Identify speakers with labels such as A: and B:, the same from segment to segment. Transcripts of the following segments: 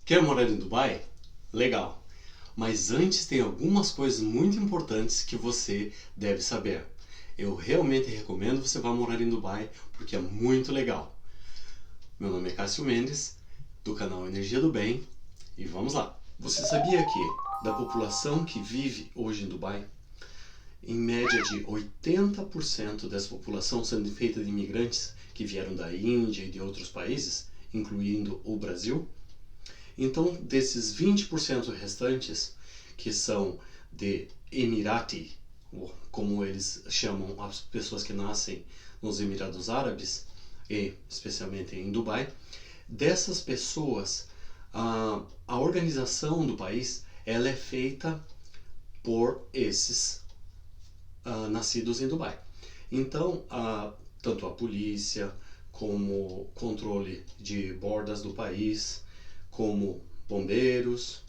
A: Quer morar em Dubai? Legal! Mas antes tem algumas coisas muito importantes que você deve saber. Eu realmente recomendo você vá morar em Dubai porque é muito legal. Meu nome é Cássio Mendes, do canal Energia do Bem, e vamos lá! Você sabia que da população que vive hoje em Dubai, em média de 80% dessa população sendo feita de imigrantes que vieram da Índia e de outros países, incluindo o Brasil? Então, desses 20% restantes, que são de Emirati, como eles chamam as pessoas que nascem nos Emirados Árabes, e especialmente em Dubai, dessas pessoas, a organização do país ela é feita por esses nascidos em Dubai. Então, tanto a polícia, como controle de bordas do país, como bombeiros,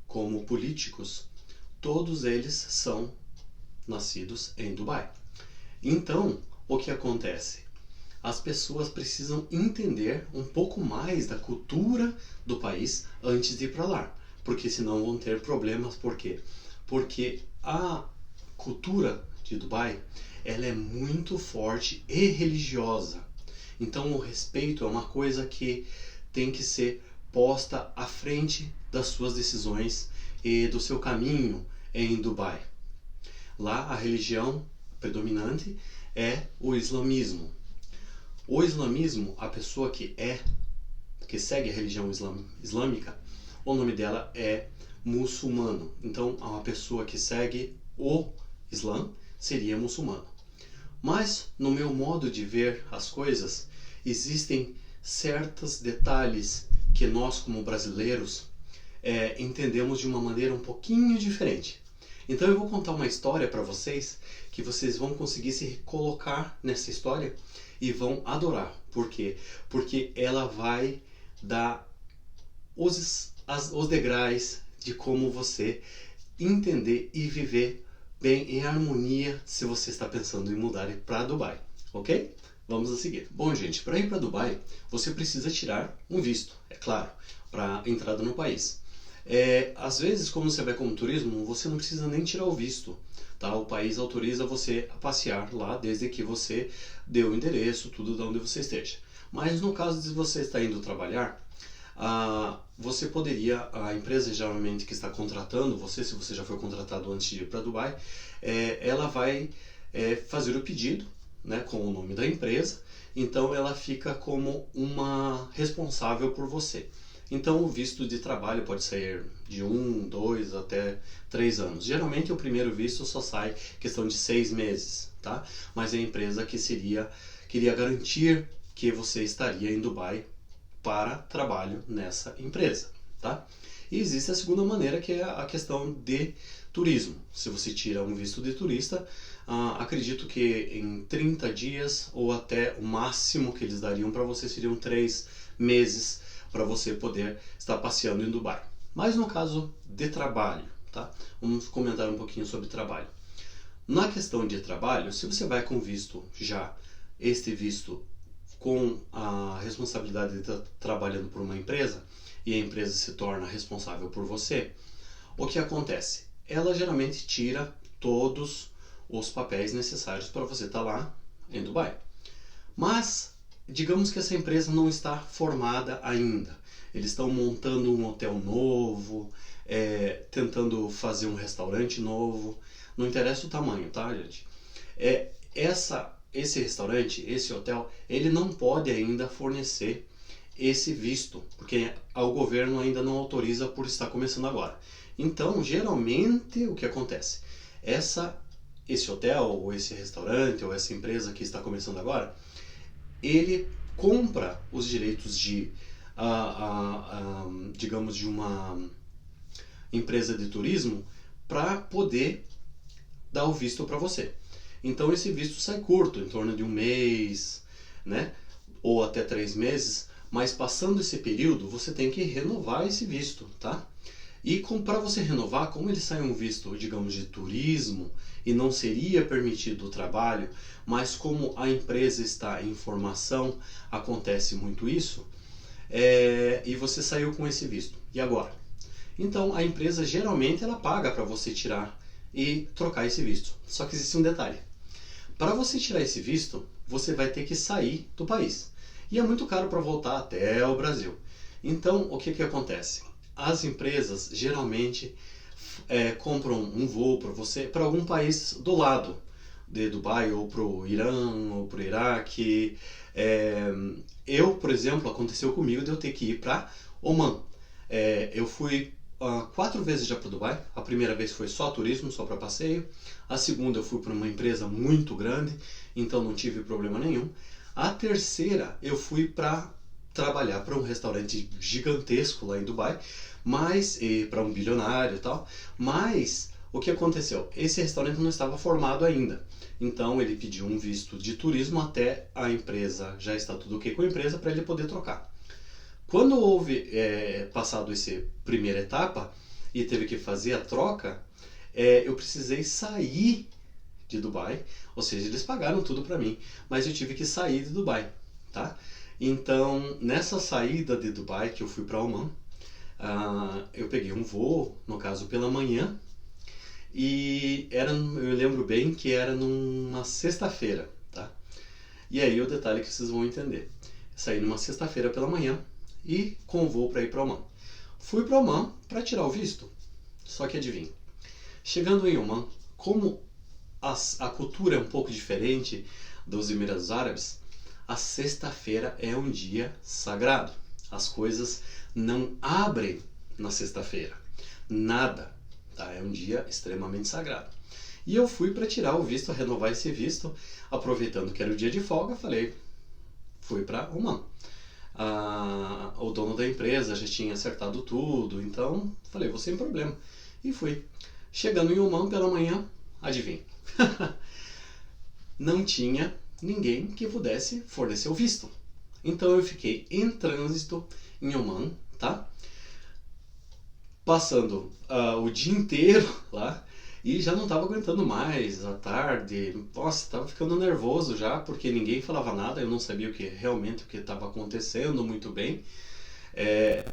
A: como políticos, todos eles são nascidos em Dubai. Então, o que acontece? As pessoas precisam entender um pouco mais da cultura do país antes de ir para lá, porque senão vão ter problemas. Por quê? Porque a cultura de Dubai ela é muito forte e religiosa. Então, o respeito é uma coisa que tem que ser posta à frente das suas decisões e do seu caminho em Dubai. Lá a religião predominante é o islamismo. O islamismo, a pessoa que segue a religião islâmica, o nome dela é muçulmano. Então, uma pessoa que segue o Islã seria muçulmano. Mas, no meu modo de ver as coisas, existem certos detalhes que nós, como brasileiros, entendemos de uma maneira um pouquinho diferente. Então eu vou contar uma história para vocês que vocês vão conseguir se colocar nessa história e vão adorar. Por quê? Porque ela vai dar os degraus de como você entender e viver bem em harmonia se você está pensando em mudar para Dubai, ok? Vamos a seguir. Bom, gente, para ir para Dubai, você precisa tirar um visto, é claro, para entrada no país. Às vezes, como você vai como turismo, você não precisa nem tirar o visto, tá? O país autoriza você a passear lá, desde que você dê o endereço, tudo de onde você esteja. Mas no caso de você estar indo trabalhar, você poderia, a empresa geralmente que está contratando você, se você já foi contratado antes de ir para Dubai, ela vai fazer o pedido, né, com o nome da empresa, então ela fica como uma responsável por você. Então o visto de trabalho pode sair de 1, 2 até 3 anos. Geralmente o primeiro visto só sai questão de 6 meses, tá? Mas é a empresa que queria garantir que você estaria em Dubai para trabalho nessa empresa, tá? E existe a segunda maneira, que é a questão de turismo. Se você tira um visto de turista, acredito que em 30 dias ou até o máximo que eles dariam para você seriam 3 meses para você poder estar passeando em Dubai. Mas no caso de trabalho, tá? Vamos comentar um pouquinho sobre trabalho. Na questão de trabalho, se você vai com visto este visto com a responsabilidade de estar trabalhando por uma empresa e a empresa se torna responsável por você, o que acontece? Ela geralmente tira todos os papéis necessários para você estar lá em Dubai. Mas, digamos que essa empresa não está formada ainda. Eles estão montando um hotel novo, tentando fazer um restaurante novo. Não interessa o tamanho, tá, gente? Esse restaurante, esse hotel, ele não pode ainda fornecer esse visto, porque o governo ainda não autoriza por estar começando agora. Então, geralmente, o que acontece? Esse hotel, ou esse restaurante, ou essa empresa que está começando agora, ele compra os direitos digamos, de uma empresa de turismo para poder dar o visto para você. Então esse visto sai curto, em torno de 1 mês, né? Ou até 3 meses, mas passando esse período você tem que renovar esse visto, tá? E para você renovar, como ele sai um visto, digamos, de turismo e não seria permitido o trabalho, mas como a empresa está em formação, acontece muito isso, e você saiu com esse visto. E agora? Então a empresa geralmente ela paga para você tirar e trocar esse visto. Só que existe um detalhe. Para você tirar esse visto, você vai ter que sair do país. E é muito caro para voltar até o Brasil. Então, o que acontece? As empresas geralmente compram um voo para você para algum país do lado de Dubai, ou para o Irã, ou para o Iraque. Eu, por exemplo, aconteceu comigo de eu ter que ir para Oman. Eu fui 4 vezes já para Dubai. A primeira vez foi só turismo, só para passeio. A segunda eu fui para uma empresa muito grande, então não tive problema nenhum. A terceira eu fui para trabalhar para um restaurante gigantesco lá em Dubai, mas para um bilionário e tal. Mas o que aconteceu? Esse restaurante não estava formado ainda. Então ele pediu um visto de turismo até a empresa já está tudo ok com a empresa para ele poder trocar. Quando houve passado essa primeira etapa e teve que fazer a troca, eu precisei sair de Dubai, ou seja, eles pagaram tudo para mim, mas eu tive que sair de Dubai, tá? Então, nessa saída de Dubai que eu fui para Oman, eu peguei um voo, no caso pela manhã, e eu lembro bem que era numa sexta-feira, tá? E aí o detalhe que vocês vão entender. Saí numa sexta-feira pela manhã e com voo para ir para Oman. Fui para Oman para tirar o visto. Só que adivinha, chegando em Oman, como a cultura é um pouco diferente dos Emirados Árabes, a sexta-feira é um dia sagrado. As coisas não abrem na sexta-feira. Nada. Tá? É um dia extremamente sagrado. E eu fui para tirar o visto, renovar esse visto, aproveitando que era o dia de folga, fui para Oman. O dono da empresa já tinha acertado tudo, então falei, vou sem problema. E fui. Chegando em Oman pela manhã, adivinha? Não tinha ninguém que pudesse fornecer o visto. Então eu fiquei em trânsito em Oman, tá? Passando o dia inteiro lá e já não estava aguentando mais. À tarde, nossa, estava ficando nervoso já, porque ninguém falava nada, eu não sabia realmente o que estava acontecendo muito bem.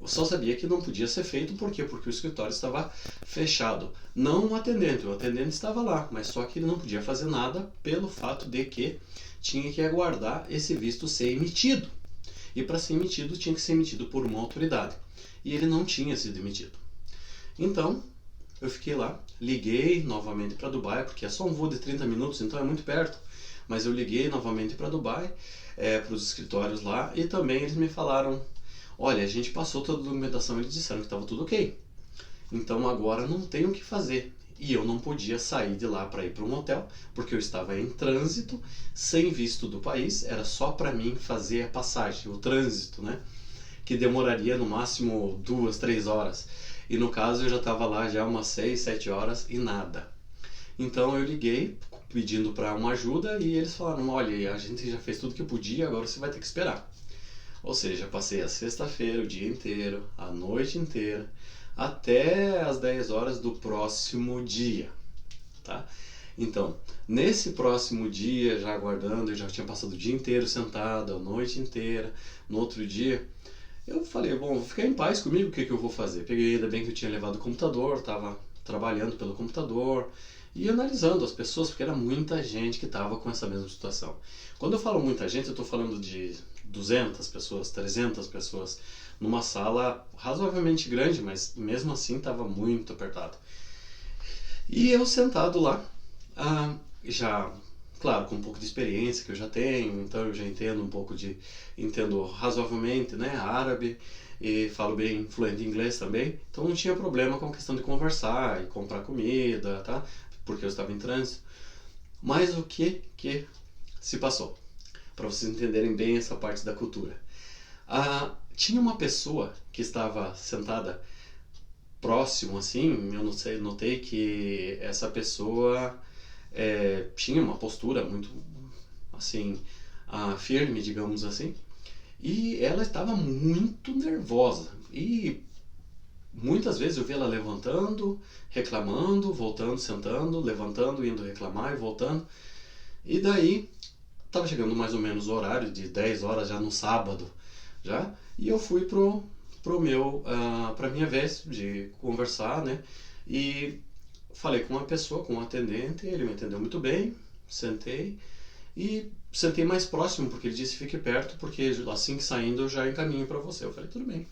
A: Eu só sabia que não podia ser feito, por quê? Porque o escritório estava fechado. Não o atendente estava lá, mas só que ele não podia fazer nada pelo fato de que tinha que aguardar esse visto ser emitido. E para ser emitido, tinha que ser emitido por uma autoridade. E ele não tinha sido emitido. Então, eu fiquei lá, liguei novamente para Dubai, porque é só um voo de 30 minutos, então é muito perto. Mas eu liguei novamente para Dubai, para os escritórios lá, e também eles me falaram, olha, a gente passou toda a documentação e eles disseram que estava tudo ok. Então agora não tem o que fazer. E eu não podia sair de lá para ir para um hotel, porque eu estava em trânsito, sem visto do país, era só para mim fazer a passagem, o trânsito, né? Que demoraria no máximo 2, 3 horas. E no caso eu já estava lá já umas 6, 7 horas e nada. Então eu liguei pedindo para uma ajuda e eles falaram, olha, a gente já fez tudo que podia, agora você vai ter que esperar. Ou seja, passei a sexta-feira, o dia inteiro, a noite inteira, até as 10 horas do próximo dia, tá? Então, nesse próximo dia, já aguardando, eu já tinha passado o dia inteiro sentado, a noite inteira. No outro dia, eu falei, bom, vou ficar em paz comigo, o que eu vou fazer? Peguei, ainda bem que eu tinha levado o computador, estava trabalhando pelo computador e analisando as pessoas, porque era muita gente que estava com essa mesma situação. Quando eu falo muita gente, eu estou falando de 200 pessoas, 300 pessoas, numa sala razoavelmente grande, mas mesmo assim estava muito apertado. E eu sentado lá, já, claro, com um pouco de experiência que eu já tenho, então eu já entendo entendo razoavelmente, né, árabe, e falo bem fluente inglês também, então não tinha problema com a questão de conversar e comprar comida, tá? Porque eu estava em trânsito. Mas o que se passou? Para vocês entenderem bem essa parte da cultura. Tinha uma pessoa que estava sentada próximo, assim, eu não sei, notei que essa pessoa tinha uma postura muito, assim, firme, digamos assim, e ela estava muito nervosa. E muitas vezes eu vi ela levantando, reclamando, voltando, sentando, levantando, indo reclamar e voltando. E daí, estava chegando mais ou menos o horário de 10 horas já no sábado, já, e eu fui pra minha vez de conversar, né? E falei com uma pessoa, com um atendente, ele me atendeu muito bem, sentei e sentei mais próximo, porque ele disse fique perto, porque assim que saindo eu já encaminho para você. Eu falei tudo bem.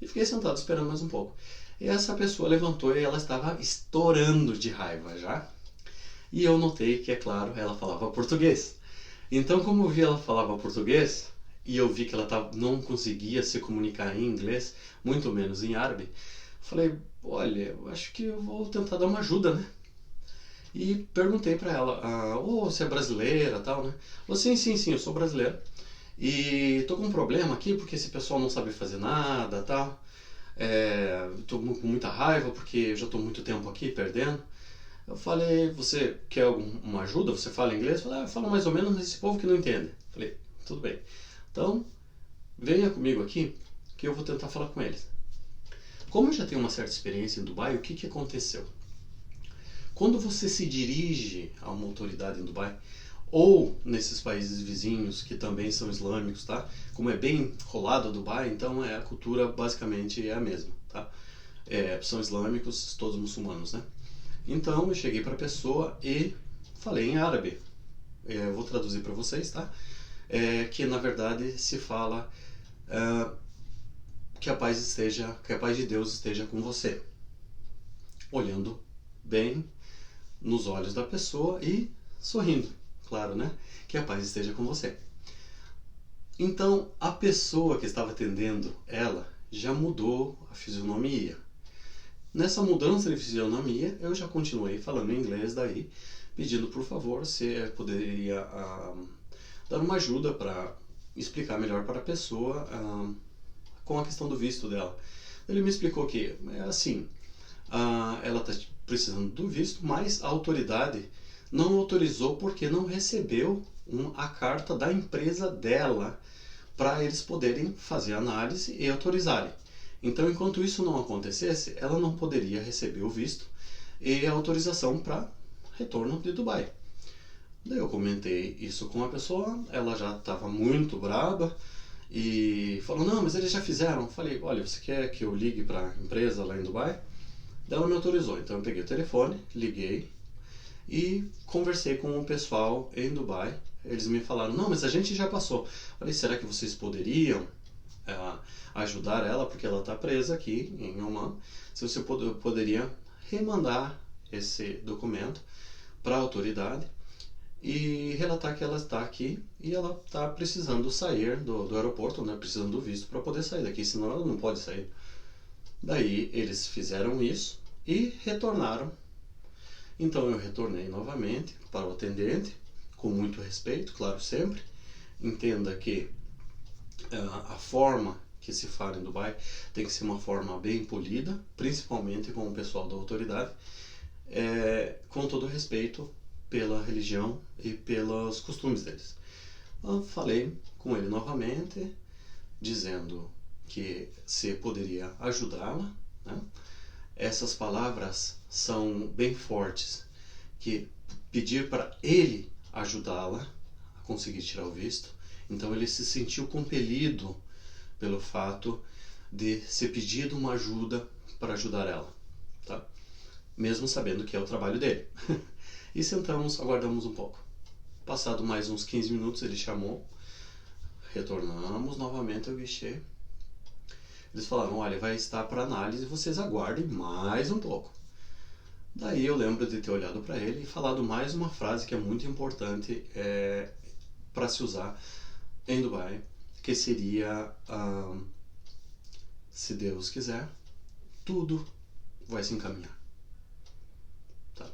A: E fiquei sentado esperando mais um pouco. E essa pessoa levantou e ela estava estourando de raiva já. E eu notei que, é claro, ela falava português. Então, como eu vi ela falava português, e eu vi que ela não conseguia se comunicar em inglês, muito menos em árabe, falei, olha, eu acho que eu vou tentar dar uma ajuda, né? E perguntei pra ela, você é brasileira, tal, né? Falou, sim, eu sou brasileira. E tô com um problema aqui porque esse pessoal não sabe fazer nada, tal. Tô com muita raiva porque eu já tô muito tempo aqui perdendo. Eu falei, você quer alguma ajuda? Você fala inglês? Eu falei, eu falo mais ou menos, mas esse povo que não entende. Eu falei, tudo bem. Então, venha comigo aqui que eu vou tentar falar com eles. Como eu já tenho uma certa experiência em Dubai, o que aconteceu? Quando você se dirige a uma autoridade em Dubai, ou nesses países vizinhos que também são islâmicos, tá? Como é bem rolado Dubai, então a cultura basicamente é a mesma, tá? São islâmicos, todos muçulmanos, né? Então eu cheguei para a pessoa e falei em árabe. Eu vou traduzir para vocês, tá? Que na verdade se fala que a paz de Deus esteja com você. Olhando bem nos olhos da pessoa e sorrindo, claro, né? Que a paz esteja com você. Então a pessoa que estava atendendo ela já mudou a fisionomia. Nessa mudança de fisionomia, eu já continuei falando em inglês daí, pedindo por favor se poderia dar uma ajuda para explicar melhor para a pessoa com a questão do visto dela. Ele me explicou que é assim, ela está precisando do visto, mas a autoridade não autorizou porque não recebeu a carta da empresa dela para eles poderem fazer a análise e autorizarem. Então, enquanto isso não acontecesse, ela não poderia receber o visto e a autorização para retorno de Dubai. Daí eu comentei isso com a pessoa, ela já estava muito braba e falou, não, mas eles já fizeram. Eu falei, olha, você quer que eu ligue para a empresa lá em Dubai? Daí ela me autorizou, então eu peguei o telefone, liguei e conversei com o pessoal em Dubai. Eles me falaram, não, mas a gente já passou. Eu falei, será que vocês poderiam ajudar ela, porque ela está presa aqui em Oman? Se você poderia remandar esse documento para a autoridade e relatar que ela está aqui e ela está precisando sair do aeroporto, né, precisando do visto para poder sair daqui, senão ela não pode sair. Daí eles fizeram isso e retornaram. Então eu retornei novamente para o atendente, com muito respeito, claro, sempre. Entenda que a forma que se fala em Dubai tem que ser uma forma bem polida, principalmente com o pessoal da autoridade, com todo respeito pela religião e pelos costumes deles. Eu falei com ele novamente, dizendo que se poderia ajudá-la, né? Essas palavras são bem fortes, que pedir para ele ajudá-la a conseguir tirar o visto. Então ele se sentiu compelido pelo fato de ser pedido uma ajuda para ajudar ela, tá? Mesmo sabendo que é o trabalho dele. E sentamos, aguardamos um pouco. Passado mais uns 15 minutos ele chamou, retornamos novamente ao guichê. Eles falaram, olha, vai estar para análise, vocês aguardem mais um pouco. Daí eu lembro de ter olhado para ele e falado mais uma frase que é muito importante para se usar em Dubai, que seria, se Deus quiser, tudo vai se encaminhar. Tá.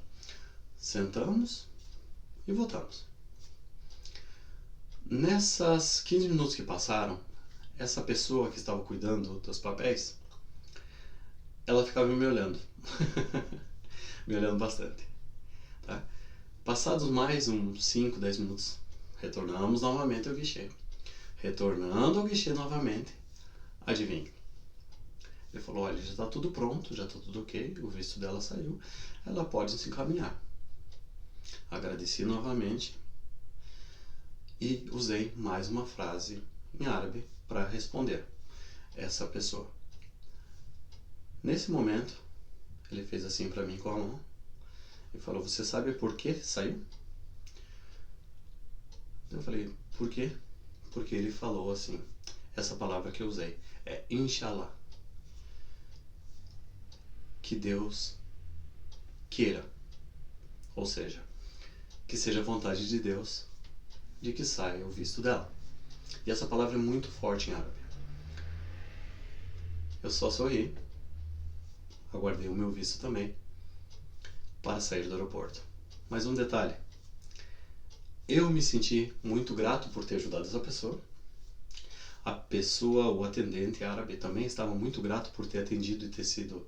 A: Sentamos e voltamos. Nessas 15 minutos que passaram, essa pessoa que estava cuidando dos papéis, ela ficava me olhando. Me olhando bastante. Tá? Passados mais uns 5, 10 minutos, retornamos novamente ao guichê. Retornando ao guichê novamente, adivinha? Ele falou, olha, já está tudo pronto, já está tudo ok, o visto dela saiu, ela pode se encaminhar. Agradeci novamente e usei mais uma frase em árabe para responder essa pessoa. Nesse momento, ele fez assim para mim com a mão e falou: você sabe por que saiu? Eu falei: por quê? Porque ele falou assim, essa palavra que eu usei é Inshallah, que Deus queira, ou seja, que seja a vontade de Deus de que saia o visto dela. E essa palavra é muito forte em árabe. Eu só sorri, aguardei o meu visto também para sair do aeroporto. Mas um detalhe, eu me senti muito grato por ter ajudado essa pessoa. A pessoa, o atendente árabe, também estava muito grato por ter atendido e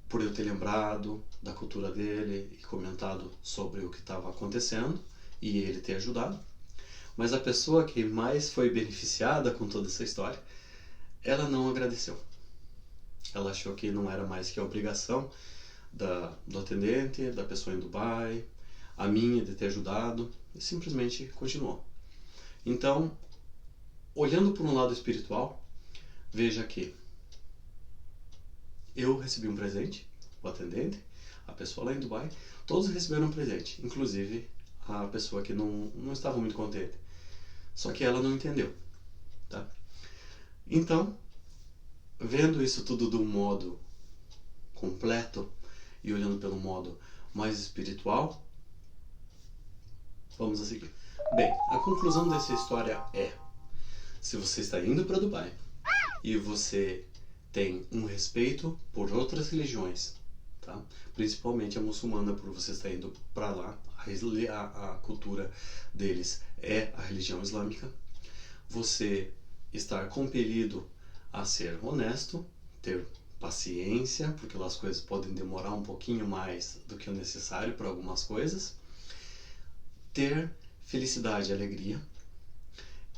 A: por eu ter lembrado da cultura dele e comentado sobre o que estava acontecendo e ele ter ajudado. Mas a pessoa que mais foi beneficiada com toda essa história, ela não agradeceu. Ela achou que não era mais que a obrigação do atendente, da pessoa em Dubai, a minha de ter ajudado, e simplesmente continuou. Então, olhando por um lado espiritual, veja que eu recebi um presente, o atendente, a pessoa lá em Dubai, todos receberam um presente, inclusive a pessoa que não estava muito contente. Só que ela não entendeu, tá? Então, vendo isso tudo de um modo completo e olhando pelo modo mais espiritual, vamos a seguir. Bem, a conclusão dessa história é: se você está indo para Dubai e você tem um respeito por outras religiões, tá? Principalmente a muçulmana, por você estar indo para lá, a cultura deles é a religião islâmica, você estar compelido a ser honesto, ter paciência, porque as coisas podem demorar um pouquinho mais do que o necessário para algumas coisas, ter felicidade e alegria.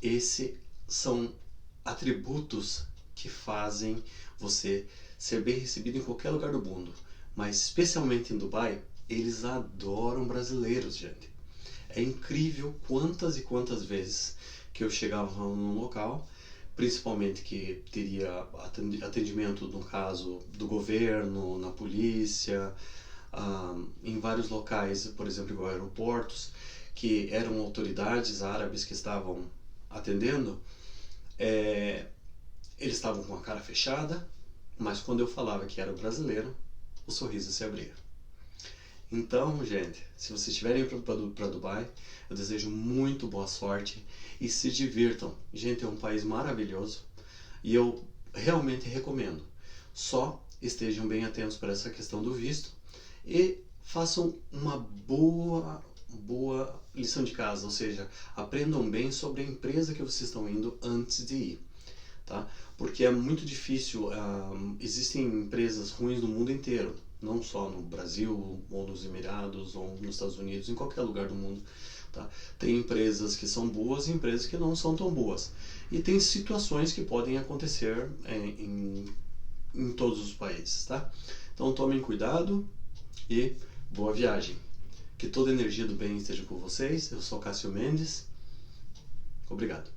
A: Esses são atributos que fazem você ser bem recebido em qualquer lugar do mundo, mas especialmente em Dubai, eles adoram brasileiros, gente. É incrível quantas e quantas vezes que eu chegava num local, principalmente que teria atendimento, no caso, do governo, na polícia, em vários locais, por exemplo, igual aeroportos, que eram autoridades árabes que estavam atendendo, eles estavam com a cara fechada, mas quando eu falava que era brasileiro, o sorriso se abria. Então, gente, se vocês estiverem indo para Dubai, eu desejo muito boa sorte e se divirtam. Gente, é um país maravilhoso e eu realmente recomendo. Só estejam bem atentos para essa questão do visto e façam uma boa lição de casa, ou seja, aprendam bem sobre a empresa que vocês estão indo antes de ir. Tá? Porque é muito difícil, existem empresas ruins no mundo inteiro, não só no Brasil, ou nos Emirados, ou nos Estados Unidos, em qualquer lugar do mundo. Tá? Tem empresas que são boas e empresas que não são tão boas. E tem situações que podem acontecer em todos os países. Tá? Então tomem cuidado e boa viagem. Que toda a energia do bem esteja com vocês. Eu sou Cássio Mendes. Obrigado.